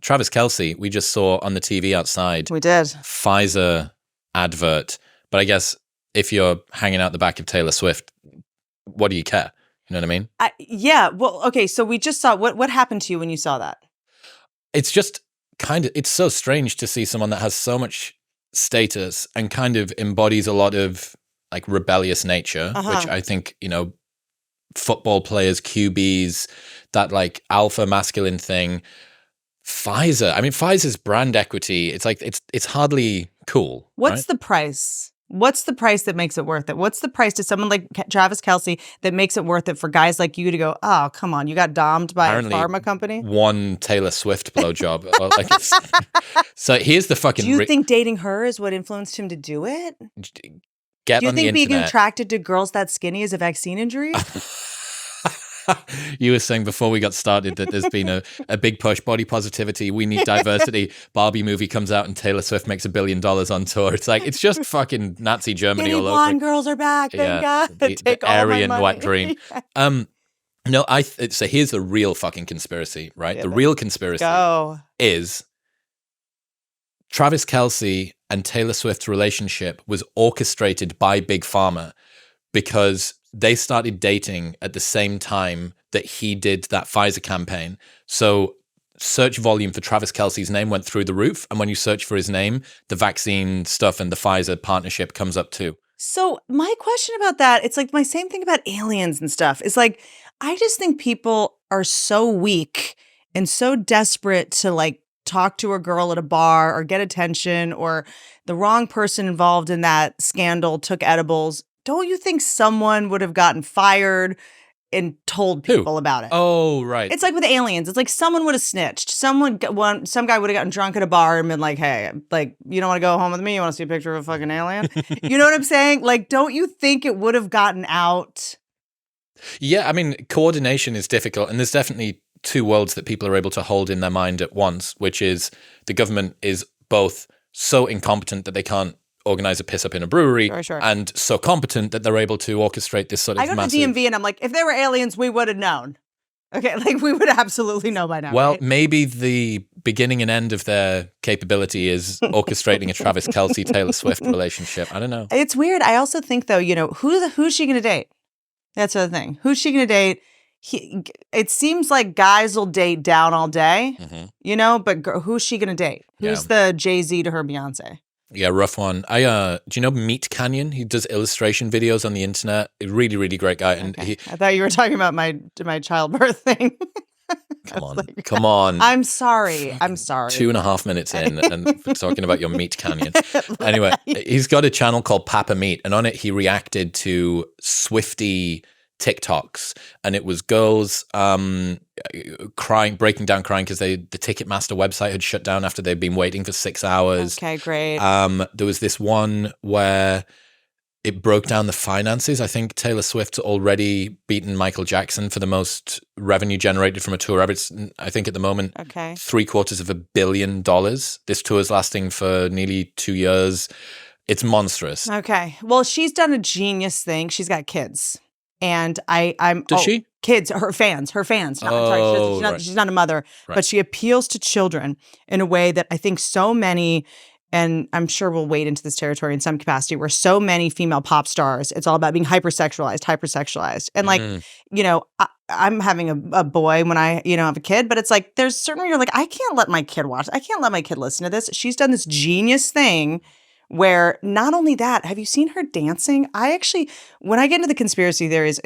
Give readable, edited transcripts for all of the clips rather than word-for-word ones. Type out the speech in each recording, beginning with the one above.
Travis Kelce, we just saw on the TV outside. We did. Pfizer advert. But I guess if you're hanging out the back of Taylor Swift, what do you care? You know what I mean? Yeah. Well, okay. So we just saw what happened to you when you saw that? It's just it's so strange to see someone that has so much status and kind of embodies a lot of like rebellious nature, which I think, football players, QBs, that like alpha masculine thing. Pfizer's brand equity, it's like, it's hardly cool. What's the price? What's the price that makes it worth it? What's the price to someone like Travis Kelce that makes it worth it for guys like you to go, oh, come on, you got dommed by Apparently, a pharma company? One Taylor Swift blowjob. So here's the fucking... Do you think dating her is what influenced him to do it? Do you think being attracted to girls that skinny is a vaccine injury? You were saying before we got started that there's been a big push, body positivity, we need diversity. Barbie movie comes out and Taylor Swift makes $1 billion on tour. It's like, it's just fucking Nazi Germany Skinny all over. blonde girls are back, thank God. The Aryan wet dream. No, so here's the real fucking conspiracy, right? The real conspiracy is Travis Kelce and Taylor Swift's relationship was orchestrated by Big Pharma because they started dating at the same time that he did that Pfizer campaign. So search volume for Travis Kelce's name went through the roof. And when you search for his name, the vaccine stuff and the Pfizer partnership comes up too. So my question about that, it's like my same thing about aliens and stuff. It's like, I just think people are so weak and so desperate to like talk to a girl at a bar or get attention, or the wrong person involved in that scandal took edibles. Don't you think someone would have gotten fired and told people about it? Oh, right. It's like with aliens. It's like someone would have snitched. Some guy would have gotten drunk at a bar and been like, hey, like, you don't want to go home with me? You want to see a picture of a fucking alien? You know what I'm saying? Like, don't you think it would have gotten out? Yeah, I mean, coordination is difficult. And there's definitely two worlds that people are able to hold in their mind at once, which is the government is both so incompetent that they can't organize a piss up in a brewery, and so competent that they're able to orchestrate this sort of massive... I go to DMV and I'm like, if they were aliens, we would have known. Okay, like we would absolutely know by now. Well, right? Maybe the beginning and end of their capability is orchestrating a Travis Kelce Taylor Swift relationship. I don't know. It's weird. I also think though, who's she going to date? That's the thing. Who's she going to date? It seems like guys will date down all day, but who's she going to date? Who's the Jay-Z to her Beyonce? Yeah, rough one. Do you know Meat Canyon? He does illustration videos on the internet. A really, really great guy. And I thought you were talking about my childbirth thing. Come on. I'm sorry. 2.5 minutes in and talking about your Meat Canyon. Anyway, he's got a channel called Papa Meat, and on it he reacted to Swiftie TikToks, and it was girls breaking down crying because the Ticketmaster website had shut down after they'd been waiting for 6 hours. Okay, great. There was this one where it broke down the finances. I think Taylor Swift's already beaten Michael Jackson for the most revenue generated from a tour ever. It's, I think at the moment, $750 million. This tour is lasting for nearly 2 years. It's monstrous. Okay. Well, she's done a genius thing. She's got kids. And Does she? Kids, her fans. No, I'm sorry, she's not a mother, but she appeals to children in a way that I think so many, and I'm sure we'll wade into this territory in some capacity, where so many female pop stars, it's all about being hypersexualized. And like, I'm having a boy when I, have a kid, but it's like, there's certain, you're like, I can't let my kid watch. I can't let my kid listen to this. She's done this genius thing where not only that, have you seen her dancing? When I get into the conspiracy theories,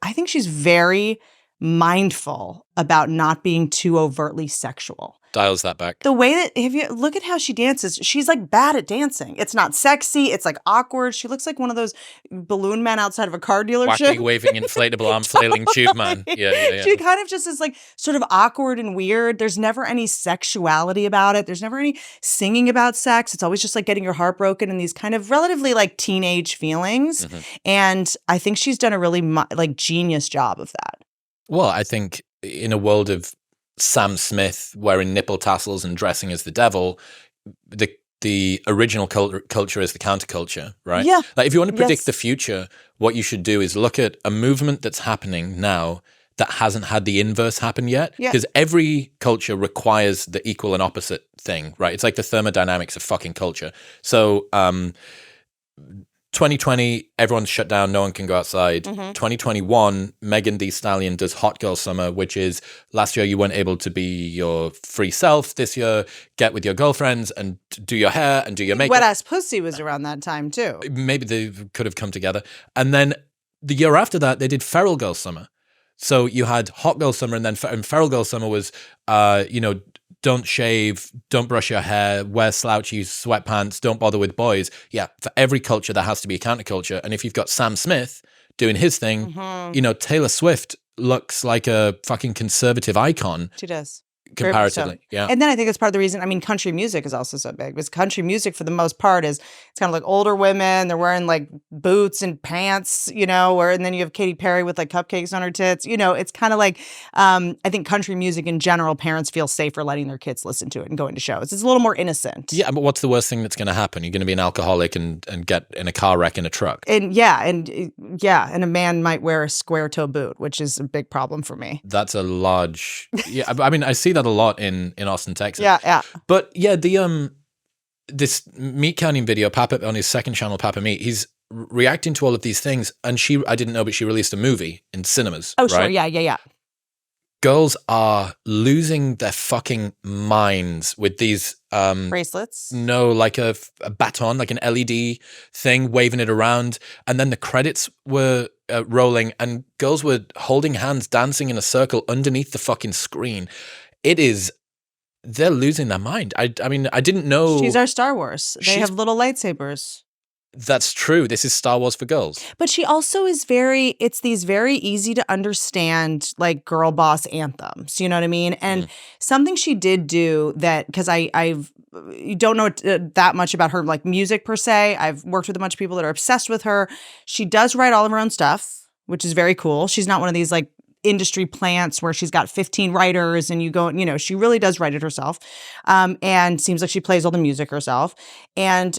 I think she's very mindful about not being too overtly sexual. Dials that back. The way that, if you look at how she dances, she's like bad at dancing. It's not sexy. It's like awkward. She looks like one of those balloon men outside of a car dealership. Wacky, waving, inflatable arm, flailing tube man. Yeah. She kind of just is like sort of awkward and weird. There's never any sexuality about it. There's never any singing about sex. It's always just like getting your heart broken and these kind of relatively like teenage feelings. Mm-hmm. And I think she's done a really genius job of that. Well, I think in a world of Sam Smith wearing nipple tassels and dressing as the devil, the original culture is the counterculture, right? Yeah. Like if you want to predict the future, what you should do is look at a movement that's happening now that hasn't had the inverse happen yet. Yeah. Because every culture requires the equal and opposite thing, right? It's like the thermodynamics of fucking culture. So 2020, everyone's shut down. No one can go outside. 2021, Megan Thee Stallion does Hot Girl Summer, which is last year you weren't able to be your free self. This year, get with your girlfriends and do your hair and do your makeup. Wet Ass Pussy was around that time too. Maybe they could have come together. And then the year after that, they did Feral Girl Summer. So you had Hot Girl Summer, and then Feral Girl Summer was, don't shave, don't brush your hair, wear slouchy sweatpants, don't bother with boys. Yeah, for every culture, there has to be a counterculture. And if you've got Sam Smith doing his thing, Taylor Swift looks like a fucking conservative icon. She does. Comparatively, yeah. And then I think that's part of the reason, I mean, country music is also so big, because country music for the most part it's kind of like older women, they're wearing like boots and pants, and then you have Katy Perry with like cupcakes on her tits, it's kind of like, I think country music in general, parents feel safer letting their kids listen to it and going to shows. It's a little more innocent. Yeah, but what's the worst thing that's going to happen? You're going to be an alcoholic and get in a car wreck in a truck. And and a man might wear a square toe boot, which is a big problem for me. That's a large, I mean, I see that a lot in Austin, Texas. Yeah. But yeah, the this meat counting video, Papa on his second channel, Papa Meat, he's reacting to all of these things, and I didn't know, but she released a movie in cinemas. Oh, right? sure, yeah. Girls are losing their fucking minds with these bracelets. No, like a baton, like an LED thing, waving it around, and then the credits were rolling, and girls were holding hands, dancing in a circle underneath the fucking screen. They're losing their mind. I mean, I didn't know. She's our Star Wars. They have little lightsabers. That's true. This is Star Wars for girls. But she also is it's these very easy to understand, like, girl boss anthems. You know what I mean? And something she did do that, because you don't know that much about her, like, music per se. I've worked with a bunch of people that are obsessed with her. She does write all of her own stuff, which is very cool. She's not one of these, like, industry plants where she's got 15 writers and you go, she really does write it herself. And seems like she plays all the music herself. And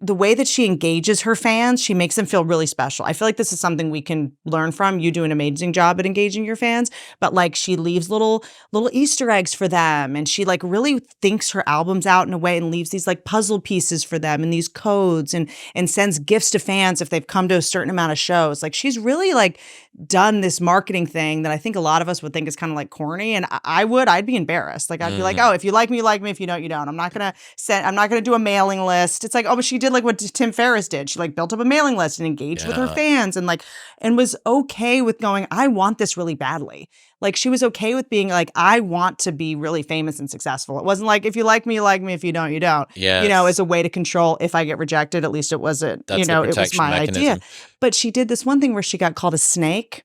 the way that she engages her fans, she makes them feel really special. I feel like this is something we can learn from. You do an amazing job at engaging your fans, but like she leaves little Easter eggs for them. And she like really thinks her albums out in a way and leaves these like puzzle pieces for them and these codes and sends gifts to fans if they've come to a certain amount of shows. Like she's really like done this marketing thing that I think a lot of us would think is kind of like corny. And I'd be embarrassed. Like I'd be like, oh, if you like me, you like me. If you don't, you don't. I'm not going to do a mailing list. It's like, oh, but she did like what Tim Ferriss did. She like built up a mailing list and engaged with her fans and was okay with going, I want this really badly. Like she was okay with being like, I want to be really famous and successful. It wasn't like, if you like me, you like me. If you don't, you don't. Yes. As a way to control if I get rejected, at least it wasn't, That's it was my idea. But she did this one thing where she got called a snake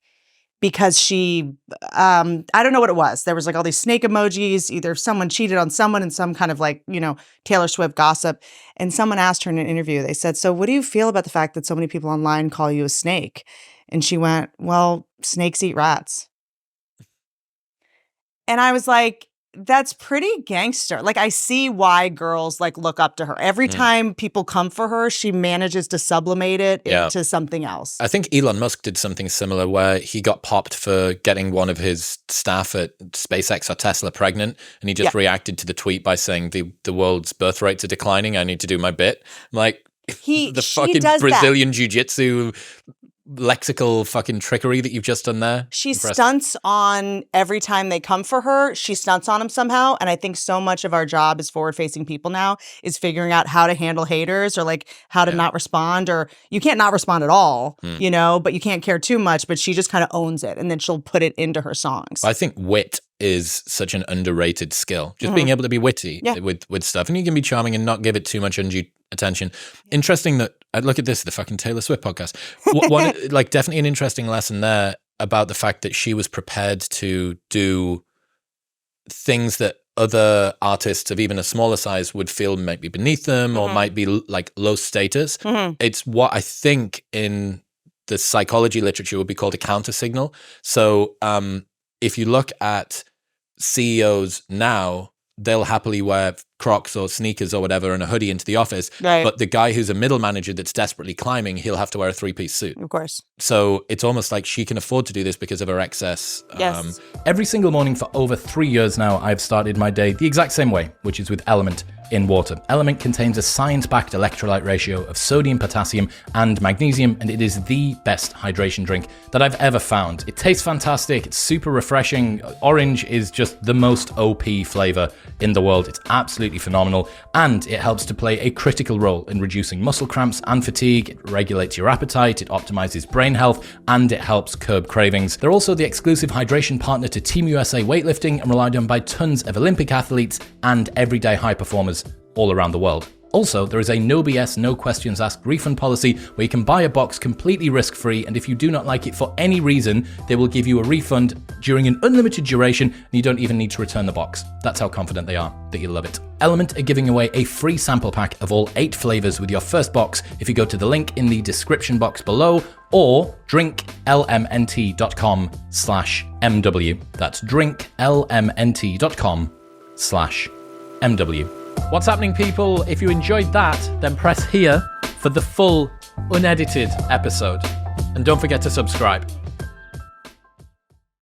because she, I don't know what it was. There was like all these snake emojis. Either someone cheated on someone in some kind of like, Taylor Swift gossip. And someone asked her in an interview, they said, so what do you feel about the fact that so many people online call you a snake? And she went, well, snakes eat rats. And I was like, that's pretty gangster. Like I see why girls like look up to her. Every time people come for her, she manages to sublimate it into something else. I think Elon Musk did something similar where he got popped for getting one of his staff at SpaceX or Tesla pregnant, and he just reacted to the tweet by saying the world's birth rates are declining. I need to do my bit. Like the fucking Brazilian jiu-jitsu lexical fucking trickery that you've just done there. She stunts on every time they come for her. She stunts on them somehow. And I think so much of our job as forward-facing people now is figuring out how to handle haters or like how to not respond, or you can't not respond at all, but you can't care too much, but she just kind of owns it. And then she'll put it into her songs. I think wit is such an underrated skill. Just being able to be witty with stuff. And you can be charming and not give it too much undue attention. Interesting that, look at this, the fucking Taylor Swift podcast. One, like definitely an interesting lesson there about the fact that she was prepared to do things that other artists of even a smaller size would feel might be beneath them or might be like low status. It's what I think in the psychology literature would be called a counter signal. So if you look at CEOs now, they'll happily wear Crocs or sneakers or whatever and a hoodie into the office. Right. But the guy who's a middle manager that's desperately climbing, he'll have to wear a 3-piece suit. Of course. So it's almost like she can afford to do this because of her excess. Yes. Every single morning for over 3 years now, I've started my day the exact same way, which is with Element in water. Element contains a science-backed electrolyte ratio of sodium, potassium, and magnesium, and it is the best hydration drink that I've ever found. It tastes fantastic. It's super refreshing. Orange is just the most OP flavor in the world. It's absolutely phenomenal, and it helps to play a critical role in reducing muscle cramps and fatigue. It regulates your appetite, it optimizes brain health, and it helps curb cravings. They're also the exclusive hydration partner to Team USA weightlifting and relied on by tons of Olympic athletes and everyday high performers all around the world. Also, there is a no BS, no questions asked refund policy where you can buy a box completely risk-free, and if you do not like it for any reason, they will give you a refund during an unlimited duration, and you don't even need to return the box. That's how confident they are that you'll love it. Element are giving away a free sample pack of all 8 flavors with your first box if you go to the link in the description box below, or drinklmnt.com/MW. That's drinklmnt.com/MW. What's happening, people? If you enjoyed that, then press here for the full, unedited episode. And don't forget to subscribe.